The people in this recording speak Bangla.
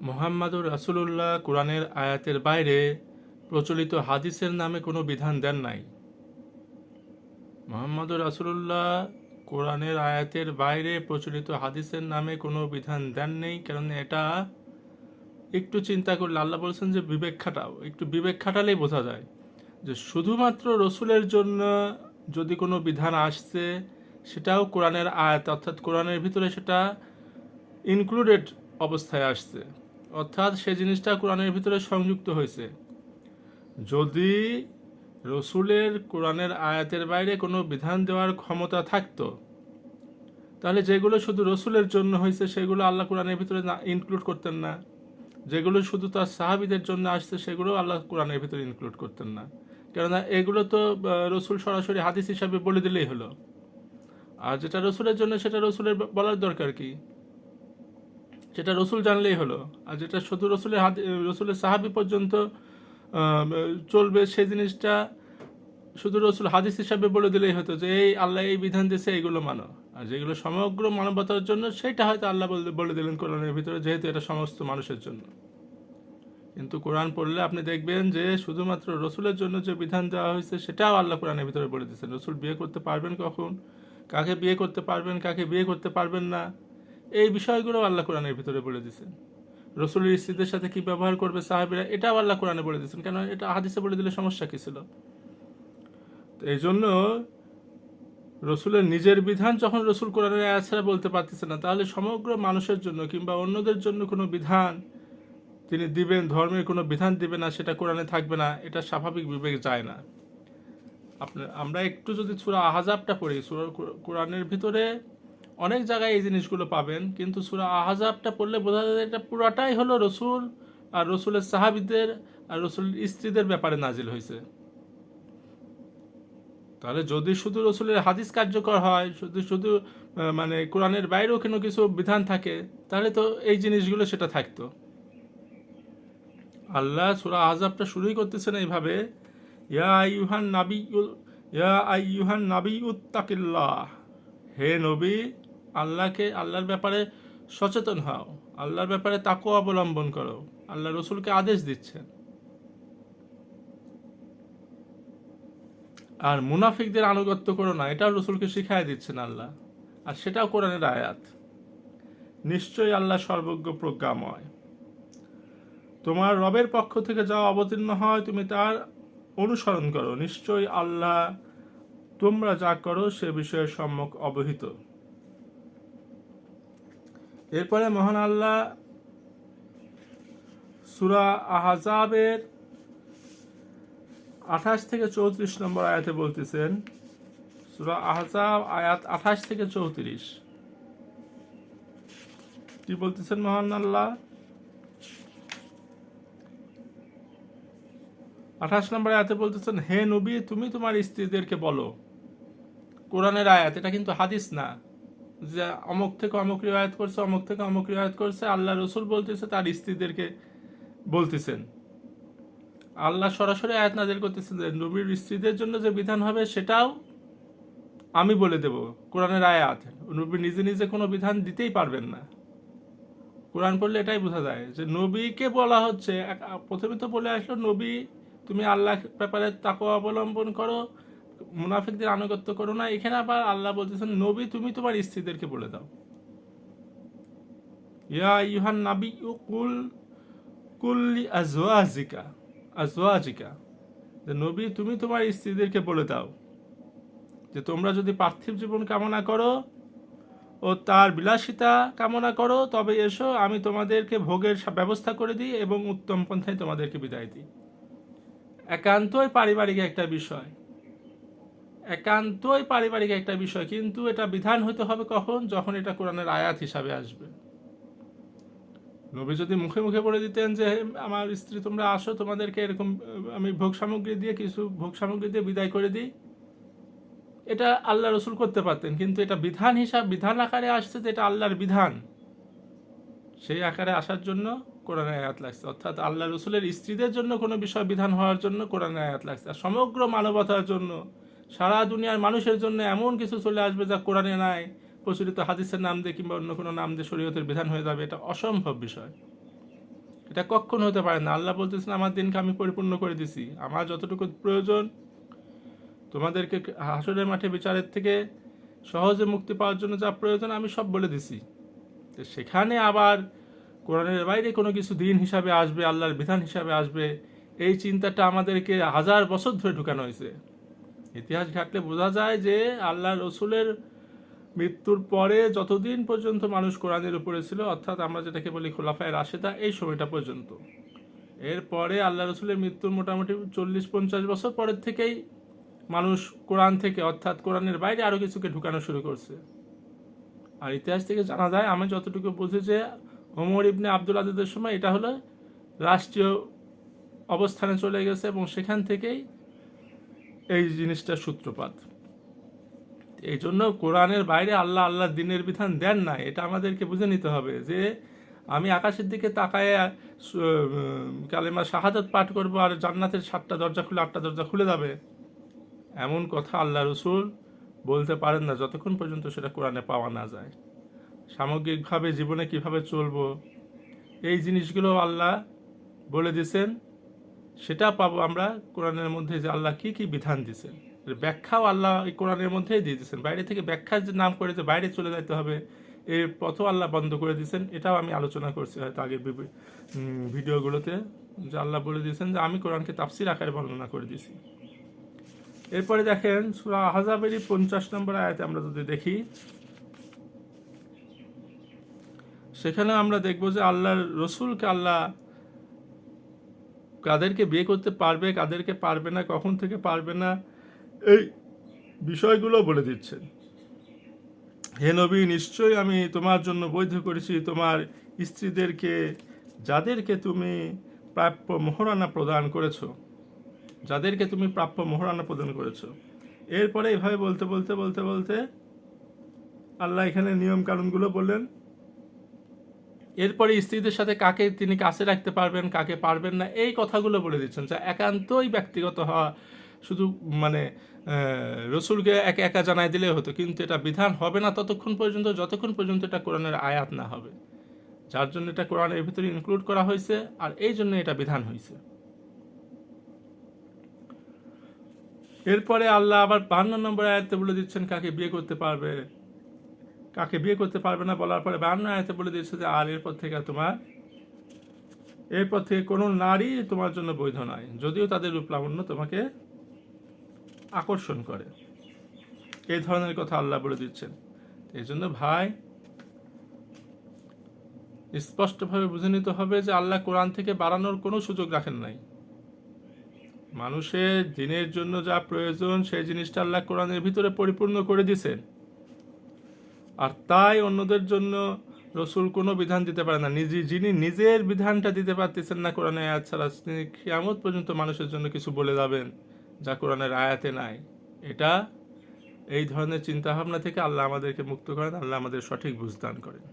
মুহাম্মাদুর রাসূলুল্লাহ কোরআনের আয়াতের বাইরে প্রচলিত হাদিসের নামে কোনো বিধান দেন নাই। মুহাম্মাদুর রাসূলুল্লাহ কোরআনের আয়াতের বাইরে প্রচলিত হাদিসের নামে কোনো বিধান দেন নেই, কারণ এটা একটু চিন্তা করলে আল্লাহ বলছেন যে বিবেক খাটাও, একটু বিবেক খাটালেই বোঝা যায় যে শুধুমাত্র রসুলের জন্য যদি কোনো বিধান আসছে সেটাও কোরআনের আয়াত, অর্থাৎ কোরআনের ভিতরে সেটা ইনক্লুডেড অবস্থায় আসছে, অর্থাৎ সে জিনিসটা কোরআনের ভিতরে সংযুক্ত হয়েছে। যদি রসুলের কোরআনের আয়াতের বাইরে কোনো বিধান দেওয়ার ক্ষমতা থাকতো, তাহলে যেগুলো শুধু রসুলের জন্য হয়েছে সেগুলো আল্লাহ কোরআনের ভিতরে না ইনক্লুড করতেন না, যেগুলো শুধু তার সাহাবীদের জন্য আসছে সেগুলো আল্লাহ কোরআনের ভিতরে ইনক্লুড করতেন না, কেননা এগুলো তো রসুল সরাসরি হাদিস হিসাবে বলে দিলেই হলো। আর যেটা রসুলের জন্য সেটা রসুলের বলার দরকার কি, সেটা রসুল জানলেই হলো। আর যেটা শুধু রসুলের সাহাবী পর্যন্ত চলবে সেই জিনিসটা শুধু রসুল হাদিস হিসাবে বলে দিলেই হতো যে এই আল্লাহ এই বিধান দিয়েছে এইগুলো মানো। আর যেগুলো সমগ্র মানবতার জন্য সেটা হয়তো আল্লাহ বলে দিলেন কোরআনের ভিতরে, যেহেতু এটা সমস্ত মানুষের জন্য। কিন্তু কোরআন পড়লে আপনি দেখবেন যে শুধুমাত্র রসুলের জন্য যে বিধান দেওয়া হয়েছে সেটাও আল্লাহ কোরআনের ভিতরে বলে দিয়েছেন। রসুল বিয়ে করতে পারবেন কখন, কাকে বিয়ে করতে পারবেন, কাকে বিয়ে করতে পারবেন না, এই বিষয়গুলো আল্লাহ কোরআনের ভিতরে বলে দিয়েছেন। রসুলের স্ত্রীদের সাথে কি ব্যবহার করবে সাহাবীরা, এটাও আল্লাহ কোরআনে বলে দিয়েছেন। কেন, এটা হাদিসে বলে দিলে সমস্যা কি ছিল? তো এই জন্য রসুলের নিজের বিধান যখন রসুল কোরআনের আয়াত ছাড়া বলতে পারতেছে না, তাহলে সমগ্র মানুষের জন্য কিংবা অন্যদের জন্য কোনো বিধান তিনি দিবেন, ধর্মের কোনো বিধান দিবেন না, সেটা কোরআনে থাকবে না, এটা স্বাভাবিক বিবেক যায় না। আমরা একটু যদি সূরা আহজাবটা পড়ি, কোরআনের ভিতরে অনেক জায়গায় এই জিনিসগুলো পাবেন, কিন্তু সূরা আহজাবটা পড়লে বোঝা যায় এটা পুরাটাই হলো রসুল আর রসুলের সাহাবীদের আর রসুলের স্ত্রীদের ব্যাপারে নাজিল হয়েছে। তাহলে যদি শুধু রসুলের হাদিস কার্যকর হয়, শুধু শুধু মানে কোরআনের বাইরেও কোনো কিছু বিধান থাকে, তাহলে তো এই জিনিসগুলো সেটা থাকতো। আল্লাহ সূরা আহজাবটা শুরুই করতেছেন এইভাবে, ইয়া আইয়ুহান নাবিয়্যুত্তাকিল্লাহ, হে নবী, আল্লাহর ব্যাপারে সচেতন হও, আল্লাহর ব্যাপারে তাকওয়া অবলম্বন করো। আল্লাহ রসুলকে আদেশ দিচ্ছেন। আর মুনাফিকদের আনুগত্য করো না, এটাও রসুলকে শিখাই দিচ্ছেন আল্লাহ, আর সেটাও কোরআনের আয়াত। নিশ্চয়ই আল্লাহ সর্বজ্ঞ প্রজ্ঞাময়। তোমার রবের পক্ষ থেকে যা অবতীর্ণ হয় তুমি তার অনুসরণ করো, নিশ্চয়ই আল্লাহ তোমরা যা করো সে বিষয়ে সম্যক অবহিত। এরপরে মহান আল্লাহ সূরা আহজাবের 28 থেকে 34 নম্বর আয়াতে বলতেছেন, সূরা আহজাব আয়াত 28 থেকে 34 কি বলতেছেন মহান আল্লাহ? 28 নম্বর আয়াতে বলতেছেন, হে নবী, তুমি তোমার স্ত্রীদেরকে বলো। কোরআনের আয়াত, এটা কিন্তু হাদিস না যে অমুক থেকে অমুক রিওয়ায়াত করছে, অমুক থেকে অমুক রিওয়ায়াত করছে। আল্লাহ রসুল বলতেছে, তার স্ত্রীদেরকে বলতেছেন। আল্লাহ সরাসরি আয়াত নাজিল করতেছেন যে নবীর স্ত্রীদের জন্য যে বিধান হবে সেটাও আমি বলে দেব। কোরআনের আয়াত, নবী নিজে নিজে কোনো বিধান দিতেই পারবেন না। কোরআন পড়লে এটাই বোঝা যায় যে নবীকে বলা হচ্ছে। প্রথমে তো বলে আসলো, নবী তুমি আল্লাহ ব্যাপারে তাকওয়া অবলম্বন করো, মুনাফিকদের আনুগত্য করো না। এখানে আবার আল্লাহ বলতেছেন, নবী তুমি তোমার স্ত্রীদেরকে বলে দাও। ইয়া আইয়ুহান নাবিয়্যু কুল্লি আজওয়াজিকা, যে নবী তুমি তোমার স্ত্রীদেরকে বলে দাও যে তোমরা যদি পার্থিব জীবন কামনা করো ও তার বিলাসিতা কামনা করো, তবে এসো, আমি তোমাদেরকে ভোগের ব্যবস্থা করে দিই এবং উত্তম পন্থায় তোমাদেরকে বিদায় দিই। একান্তই পারিবারিক একটা বিষয়, কিন্তু এটা বিধান হতে হবে কখন? যখন এটা কোরআনের আয়াত হিসাবে আসবে। নবী যদি মুখে মুখে বলে দিতেন যে আমার স্ত্রী তোমরা আসো, তোমাদেরকে এরকম আমি ভোগ সামগ্রী দিয়ে বিদায় করে দিই, এটা আল্লাহ রসুল করতে পারতেন। কিন্তু এটা বিধান আকারে আসছে, যে এটা আল্লাহর বিধান, সেই আকারে আসার জন্য কোরআনের আয়াত লাগছে। অর্থাৎ আল্লাহ রসুলের স্ত্রীদের জন্য কোনো বিষয় বিধান হওয়ার জন্য কোরআনের আয়াত লাগছে। আর সমগ্র মানবতার জন্য, সারা দুনিয়ার মানুষের জন্য এমন কিছু চলে আসবে যা কোরআনে নাই, প্রচলিত হাদিসের নাম দিয়ে কিংবা অন্য কোনো নাম দিয়ে শরীয়তের বিধান হয়ে যাবে, এটা অসম্ভব বিষয়। এটা কখনো হতে পারে না। আল্লাহ বলতেছেন আমার দিনকে আমি পরিপূর্ণ করে দিছি, আমার যতটুকু প্রয়োজন তোমাদেরকে হাসরের মাঠে বিচারের থেকে সহজে মুক্তি পাওয়ার জন্য যা প্রয়োজন আমি সব বলে দিছি। তো সেখানে আবার কোরআনের বাইরে কোনো কিছু দিন হিসাবে আসবে, আল্লাহর বিধান হিসাবে আসবে, এই চিন্তাটা আমাদেরকে 1000 বছর ধরে ঢুকানো হয়েছে। ইতিহাস ঘাটলে বোঝা যায় যে আল্লাহ রসুলের মৃত্যুর পরে যতদিন পর্যন্ত মানুষ কোরআনের উপরে ছিল, অর্থাৎ আমরা যেটাকে বলি খোলাফায়ে রাশেদা, এই সময়টা পর্যন্ত। এরপরে আল্লাহ রসুলের মৃত্যুর মোটামুটি 40-50 বছর পরের থেকেই মানুষ কোরআন থেকে, অর্থাৎ কোরআনের বাইরে আরও কিছুকে ঢুকানো শুরু করছে। আর ইতিহাস থেকে জানা যায়, আমি যতটুকু বুঝি, যে ওমর ইবনে আব্দুল আজিজের সময় এটা হলো রাষ্ট্রীয় অবস্থানে চলে গেছে এবং সেখান থেকেই এই জিনিসটার সূত্রপাত। এই জন্য কোরআনের বাইরে আল্লাহর দিনের বিধান দেন না, এটা আমাদেরকে বুঝে নিতে হবে। যে আমি আকাশের দিকে তাকায় কালেমা শাহাদাত পাঠ করবো আর জান্নাতের 7টা দরজা খুলে 8টা দরজা খুলে যাবে, এমন কথা আল্লাহ রসুল বলতে পারেন না যতক্ষণ পর্যন্ত সেটা কোরআনে পাওয়া না যায়। সামগ্রিকভাবে জীবনে কিভাবে চলবো এই জিনিসগুলো আল্লাহ বলে দিয়েছেন, সেটা পাবো আমরা কোরআনের মধ্যে, যে আল্লাহ কি কি বিধান দিয়েছেন। ব্যাখ্যাও আল্লাহ এই কোরআনের মধ্যেই দিয়ে দিয়েছেন। বাইরে থেকে ব্যাখ্যার যে নাম করে যে বাইরে চলে যেতে হবে, এর পথও আল্লাহ বন্ধ করে দিয়েছেন। এটাও আমি আলোচনা করছি হয়তো আগের ভিডিওগুলোতে, যে আল্লাহ বলে দিয়েছেন যে আমি কোরআনকে তাফসির আকারে বর্ণনা করে দিয়েছি। এরপরে দেখেন সূরা আহজাবেরই 50 নম্বর আয়াতে আমরা যদি দেখি, সেখানে আমরা দেখব যে আল্লাহর রসুলকে আল্লাহ কাদেরকে বিয়ে করতে পারবে, কাদেরকে পারবে না, কখন থেকে পারবে না, এই বিষয়গুলো বলে দিচ্ছেন। হে নবী, নিশ্চয়ই আমি তোমার জন্য বৈধ করেছি তোমার স্ত্রীদেরকে, যাদেরকে তুমি প্রাপ্য মোহরানা প্রদান করেছো, যাদেরকে তুমি প্রাপ্য মোহরানা প্রদান করেছো। এরপরে এভাবে বলতে বলতে বলতে বলতে আল্লাহ এখানে নিয়ম কানুনগুলো বললেন। এরপরে স্ত্রীদের সাথে কাকে তিনি কাছে রাখতে পারবেন, কাকে পারবেন না, এই কথাগুলো বলে দিচ্ছেন। যা একান্তই ব্যক্তিগত হওয়া, শুধু মানে রসুলকে একা একা জানাই দিলে হতো, কিন্তু এটা বিধান হবে না ততক্ষণ পর্যন্ত যতক্ষণ পর্যন্ত এটা কোরআনের আয়াত না হবে। যার জন্য এটা কোরআনের ভিতরে ইনক্লুড করা হয়েছে, আর এই জন্য এটা বিধান হয়েছে। এরপরে আল্লাহ আবার 52 নম্বর আয়াতে বলে দিচ্ছেন কাকে বিয়ে করতে পারবে, কাকে বিয়ে করতে পারবে না। বলার পরে 52 আয়াতে বলে দিচ্ছে যে আর এরপর থেকে কোনো নারী তোমার জন্য বৈধ নয়, যদিও তাদের রূপ লাবণ্য তোমাকে আকর্ষণ করে। এই ধরনের কথা আল্লাহ বলে দিচ্ছেন। এই জন্য ভাই স্পষ্টভাবে বুঝে নিতে হবে যে আল্লাহ কোরআন থেকে বাড়ানোর কোনো সুযোগ রাখেন নাই। মানুষের দিনের জন্য যা প্রয়োজন সেই জিনিসটা আল্লাহ কোরআনের ভিতরে পরিপূর্ণ করে দিয়েছেন। আর তাই অন্যদের জন্য রসুল কোনো বিধান দিতে পারে না। যিনি নিজের বিধানটা দিতে পারতেছেন না কোরআনের আয়াত ছাড়া, তিনি কিয়ামত পর্যন্ত মানুষের জন্য কিছু বলে যাবেন যা কোরআনের আয়াতে নাই। এটা এই ধরনের চিন্তাভাবনা থেকে আল্লাহ আমাদেরকে মুক্ত করেন, আল্লাহ আমাদের সঠিক বুঝ দান করেন।